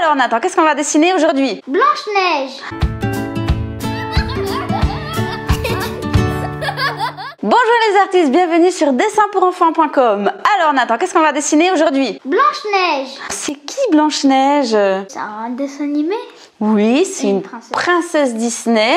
Alors Nathan, qu'est-ce qu'on va dessiner aujourd'hui? Blanche-Neige. Bonjour les artistes, bienvenue sur dessinpourenfants.com. Alors Nathan, qu'est-ce qu'on va dessiner aujourd'hui? Blanche-Neige. C'est qui Blanche-Neige? C'est un dessin animé? Oui, c'est une princesse Disney.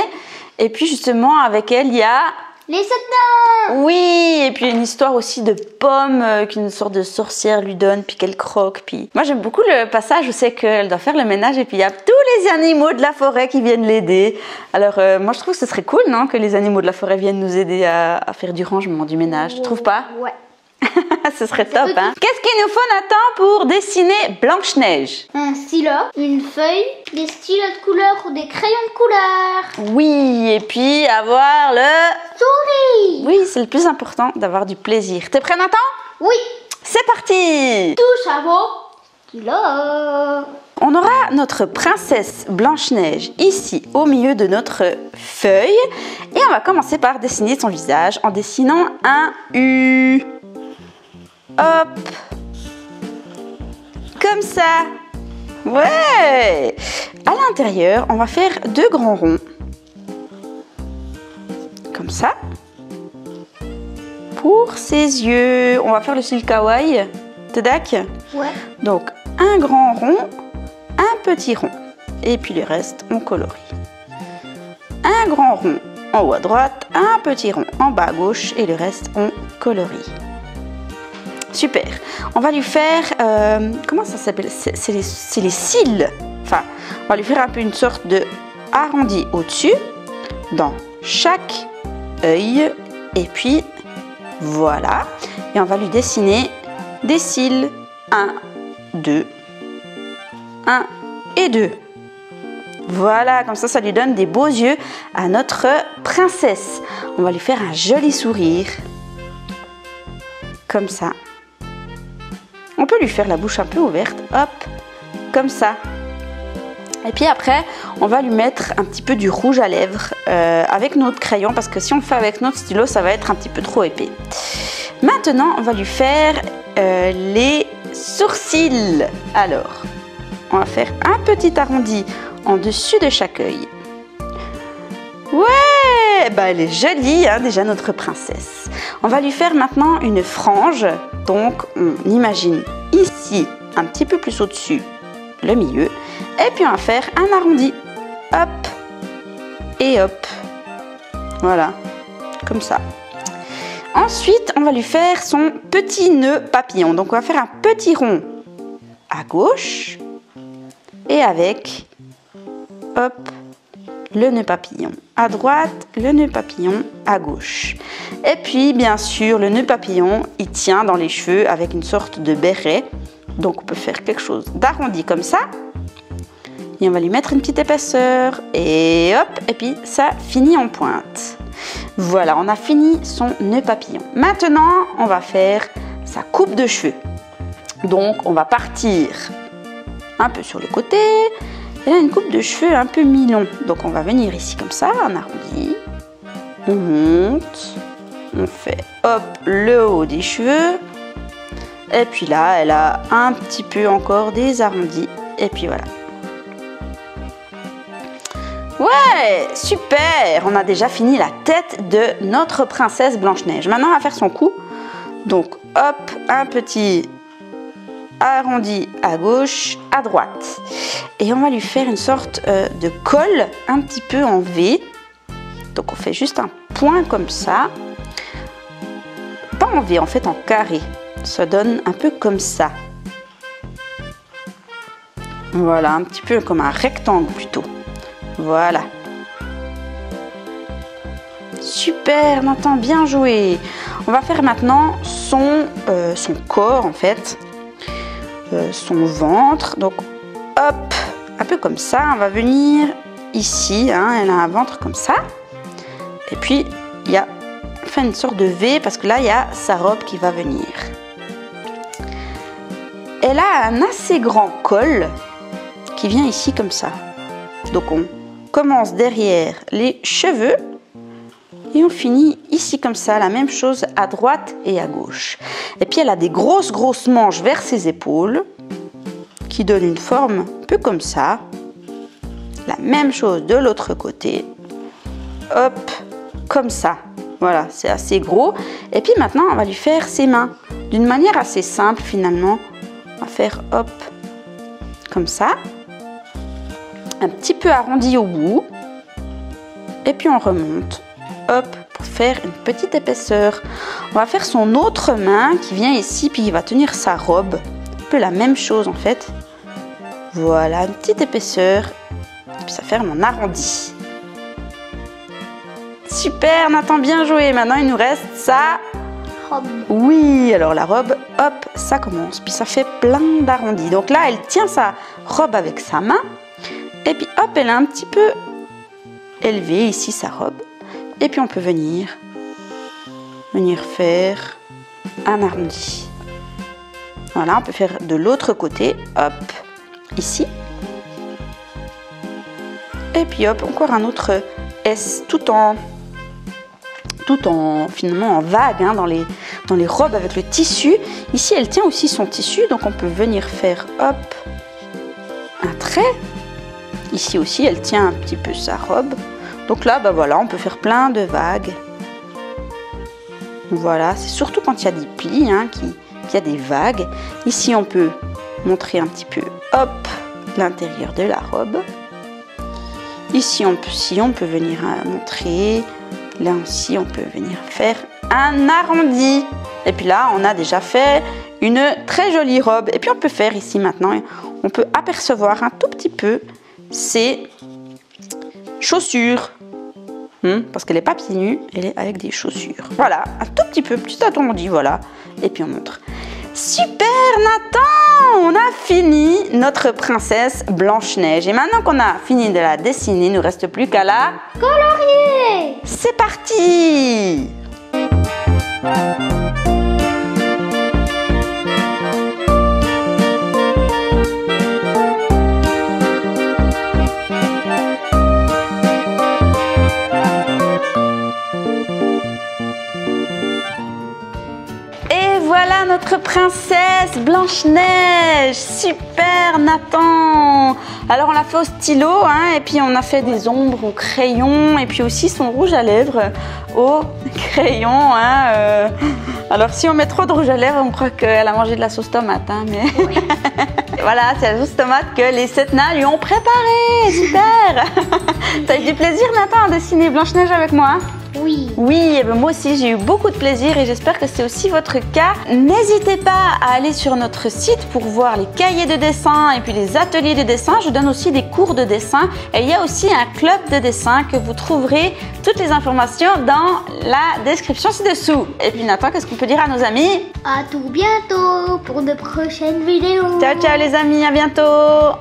Et puis justement avec elle il y a... Les 7 nains. Oui, et puis une histoire aussi de pommes qu'une sorte de sorcière lui donne, puis qu'elle croque. Puis moi j'aime beaucoup le passage où c'est qu'elle doit faire le ménage et puis il y a tous les animaux de la forêt qui viennent l'aider. Alors moi je trouve que ce serait cool, non, que les animaux de la forêt viennent nous aider à faire du rangement, du ménage. Tu trouves pas? Ouais. Ce serait top, hein. Qu'est-ce qu'il nous faut, Nathan, pour dessiner Blanche-Neige? Un stylo, une feuille, des stylos de couleur ou des crayons de couleur. Oui, et puis avoir le... Souris. Oui, c'est le plus important, d'avoir du plaisir. T'es prêt, Nathan? Oui. C'est parti! Touche à vos stylos. On aura notre princesse Blanche-Neige ici au milieu de notre feuille et on va commencer par dessiner son visage en dessinant un U. Hop, comme ça. Ouais. À l'intérieur, on va faire 2 grands ronds, comme ça. Pour ses yeux, on va faire le style kawaii. T'es d'accord? Ouais. Donc un grand rond, un petit rond, et puis le reste on colorie. Un grand rond en haut à droite, un petit rond en bas à gauche, et le reste on colorie. Super. On va lui faire, comment ça s'appelle? C'est les cils. Enfin, on va lui faire un peu une sorte de arrondi au-dessus, dans chaque œil, et puis voilà. Et on va lui dessiner des cils. 1, 2, 1 et 2. Voilà, comme ça lui donne des beaux yeux à notre princesse. On va lui faire un joli sourire. Comme ça. On peut lui faire la bouche un peu ouverte. Hop, comme ça. Et puis après, on va lui mettre un petit peu du rouge à lèvres avec notre crayon. Parce que si on le fait avec notre stylo, ça va être un petit peu trop épais. Maintenant, on va lui faire les sourcils. Alors, on va faire un petit arrondi en dessus de chaque œil. Ouais, bah elle est jolie, hein, déjà notre princesse. On va lui faire maintenant une frange. Donc, on imagine ici, un petit peu plus au-dessus, le milieu. Et puis, on va faire un arrondi. Hop et hop. Voilà, comme ça. Ensuite, on va lui faire son petit nœud papillon. Donc, on va faire un petit rond à gauche et avec, hop, le nœud papillon. À droite, le nœud papillon à gauche. Et puis, bien sûr, le nœud papillon, il tient dans les cheveux avec une sorte de béret. Donc, on peut faire quelque chose d'arrondi comme ça. Et on va lui mettre une petite épaisseur. Et hop, et puis ça finit en pointe. Voilà, on a fini son nœud papillon. Maintenant, on va faire sa coupe de cheveux. Donc, on va partir un peu sur le côté. Elle a une coupe de cheveux un peu mi-long. Donc, on va venir ici comme ça, en arrondi. On monte. On fait, hop, le haut des cheveux. Et puis là, elle a un petit peu encore des arrondis. Et puis voilà. Ouais, super! On a déjà fini la tête de notre princesse Blanche-Neige. Maintenant, on va faire son cou. Donc, hop, un petit arrondi à gauche, à droite. Et on va lui faire une sorte de col un petit peu en V. Donc, on fait juste un point comme ça. Pas en V, en fait en carré. Ça donne un peu comme ça. Voilà, un petit peu comme un rectangle plutôt. Voilà. Super, Nathan, bien joué. On va faire maintenant son corps en fait. Son ventre. Donc, hop, un peu comme ça. On va venir ici. Hein, elle a un ventre comme ça. Et puis, il y a fait une sorte de V parce que là, il y a sa robe qui va venir. Elle a un assez grand col qui vient ici comme ça. Donc, on commence derrière les cheveux et on finit ici comme ça, la même chose à droite et à gauche. Et puis elle a des grosses manches vers ses épaules qui qui donne une forme un peu comme ça. La même chose de l'autre côté. Hop, comme ça. Voilà, c'est assez gros. Et puis maintenant, on va lui faire ses mains. D'une manière assez simple finalement. On va faire hop, comme ça. Un petit peu arrondi au bout. Et puis on remonte. Hop, pour faire une petite épaisseur. On va faire son autre main qui vient ici, puis il va tenir sa robe. Un peu la même chose en fait. Voilà, une petite épaisseur. Et puis ça fait mon arrondi. Super, Nathan, bien joué. Maintenant, il nous reste sa robe. Oui, alors la robe, hop, ça commence. Puis ça fait plein d'arrondis. Donc là, elle tient sa robe avec sa main. Et puis hop, elle a un petit peu élevé ici sa robe. Et puis on peut venir faire un arrondi. Voilà, on peut faire de l'autre côté. Hop, ici. Et puis hop, encore un autre S tout en finalement en vague hein, dans les robes avec le tissu. Ici, elle tient aussi son tissu, donc on peut venir faire hop un trait. Ici aussi, elle tient un petit peu sa robe. Donc là, bah voilà, on peut faire plein de vagues. Voilà, c'est surtout quand il y a des plis, hein, qu'il y a des vagues. Ici, on peut montrer un petit peu, hop, l'intérieur de la robe. Ici, on peut venir montrer. Là aussi, on peut venir faire un arrondi. Et puis là, on a déjà fait une très jolie robe. Et puis, on peut faire ici maintenant, on peut apercevoir un tout petit peu ses chaussures. Parce qu'elle n'est pas pieds nus, elle est avec des chaussures. Voilà, un tout petit peu, petit arrondi, voilà. Et puis, on montre. Super, Nathan! On a fini notre princesse Blanche-Neige. Et maintenant qu'on a fini de la dessiner, il ne nous reste plus qu'à la colorier. C'est parti! Voilà notre princesse Blanche-Neige. Super, Nathan. Alors on l'a fait au stylo hein, et puis on a fait des ombres au crayon et puis aussi son rouge à lèvres au crayon hein, Alors si on met trop de rouge à lèvres, on croit qu'elle a mangé de la sauce tomate hein, mais oui. Voilà, c'est la sauce tomate que les 7 nains lui ont préparée. Super. T'as eu du plaisir, Nathan, à dessiner Blanche-Neige avec moi? Oui. Oui, et ben moi aussi j'ai eu beaucoup de plaisir et j'espère que c'est aussi votre cas. N'hésitez pas à aller sur notre site pour voir les cahiers de dessin et puis les ateliers de dessin. Je donne aussi des cours de dessin et il y a aussi un club de dessin que vous trouverez toutes les informations dans la description ci-dessous. Et puis Nathan, qu'est-ce qu'on peut dire à nos amis? À tout bientôt pour de prochaines vidéos. Ciao ciao les amis, à bientôt.